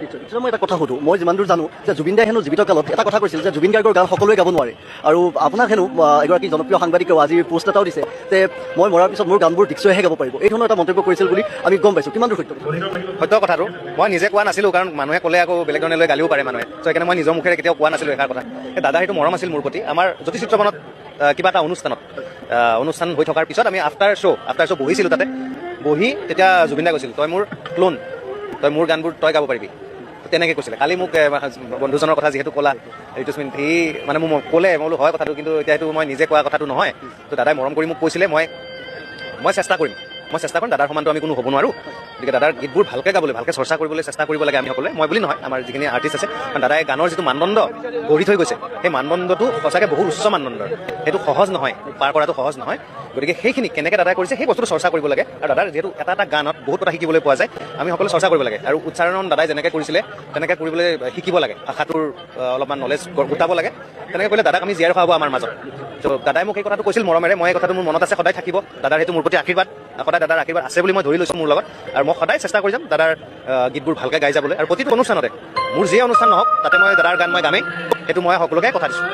মই এটা কথা সুধো, মই যিমান দূৰ জানো যে জুবিন দাই হেনো জীৱিত কালত এটা কথা কৈছিল যে জুবিন গাৰ্গৰ গান সকলোৱে গাব নোৱাৰে, আৰু আপোনাক হেনো এগৰাকী জনপ্ৰিয় সাংবাদিকেও আজি পোষ্ট এটাও দিছে যে মই মৰাৰ পিছত মোৰ গানবোৰ দীক্ষয়েহে গাব পাৰিব। এই ধৰণৰ এটা মন্তব্য কৰিছিল বুলি আমি গম পাইছোঁ, কিমান দূৰ সত্য? সত্য কথাটো মই নিজে কোৱা নাছিলোঁ, কাৰণ মানুহে ক'লে আকৌ বেলেগ ধৰণে লৈ গালিও পাৰে মানুহে, চ' সেইকাৰণে মই নিজৰ মুখেৰে কেতিয়াও কোৱা নাছিলোঁ এষাৰ কথা। দাদা সেইটো মৰম আছিল মোৰ প্ৰতি। আমাৰ জ্যোতিচিত্ৰবনত কিবা এটা অনুষ্ঠান হৈ থকাৰ পিছত আমি আফটাৰ শ্ব' বহিছিলোঁ তাতে। বহি তেতিয়া জুবিন দাই কৈছিল, তই মোৰ ক্লোন, তই মোৰ গানবোৰ তই গাব পাৰিবি, তেনেকৈ কৈছিলে। কালি মোক বন্ধুজনৰ কথা যিহেতু ক'লা ঋতুস্মিন, সি মানে মোক ক'লে, মই বোলো হয় কথাটো, কিন্তু এতিয়া সেইটো মই নিজে কোৱা কথাটো নহয়। তো দাদাই মৰম কৰি মোক কৈছিলে, মই চেষ্টা কৰিম দাদাৰ সমানটো আমি কোনো হ'ব নোৱাৰোঁ, গতিকে দাদাৰ গীতবোৰ ভালকৈ গাবলৈ, ভালকৈ চৰ্চা কৰিবলৈ চেষ্টা কৰিব লাগে আমি সকলোৱে। মই বুলি নহয়, আমাৰ যিখিনি আৰ্টিষ্ট আছে, কাৰণ দাদাই গানৰ যিটো মানদণ্ড গঢ়ি থৈ গৈছে, সেই মানদণ্ডটো সঁচাকৈ বহুত উচ্চ মানদণ্ডৰ। সেইটো সহজ নহয়, পাৰ কৰাটো সহজ নহয়। গতিকে সেইখিনি কেনেকৈ দাদাই কৰিছে সেই বস্তুটো চৰ্চা কৰিব লাগে, আৰু দাদাৰ যিহেতু এটা এটা গানত বহুত কথা শিকিবলৈ পোৱা যায়, আমি সকলোৱে চৰ্চা কৰিব লাগে। আৰু উচ্চাৰণ দাদাই যেনেকৈ কৰিছিলে তেনেকৈ কৰিবলৈ শিকিব লাগে, ভাষাটোৰ অলপমান নলেজ গোটাব লাগে। তেনেকৈ কৰিলে দাদাক আমি জীয়াই ৰখা হ'ব আমাৰ মাজত। ত' দাদাই মোক এই কথাটো কৈছিল মৰমেৰে, মই এই কথাটো মোৰ মনত আছে, সদায় থাকিব। দাদাৰ সেইটো মোৰ প্ৰতি আশীৰ্বাদ, সদায় দাদাৰ আশীৰ্বাদ আছে বুলি মই ধৰি লৈছোঁ মোৰ লগত, আৰু মই সদায় চেষ্টা কৰি যাম দাদাৰ গীতবোৰ ভালকৈ গাই যাবলৈ। আৰু প্ৰতিটো অনুষ্ঠানতে, মোৰ যিয়ে অনুষ্ঠান নহওক, তাতে মই দাদাৰ গান মই গামেই, সেইটো মই সকলোকে কথা দিছোঁ।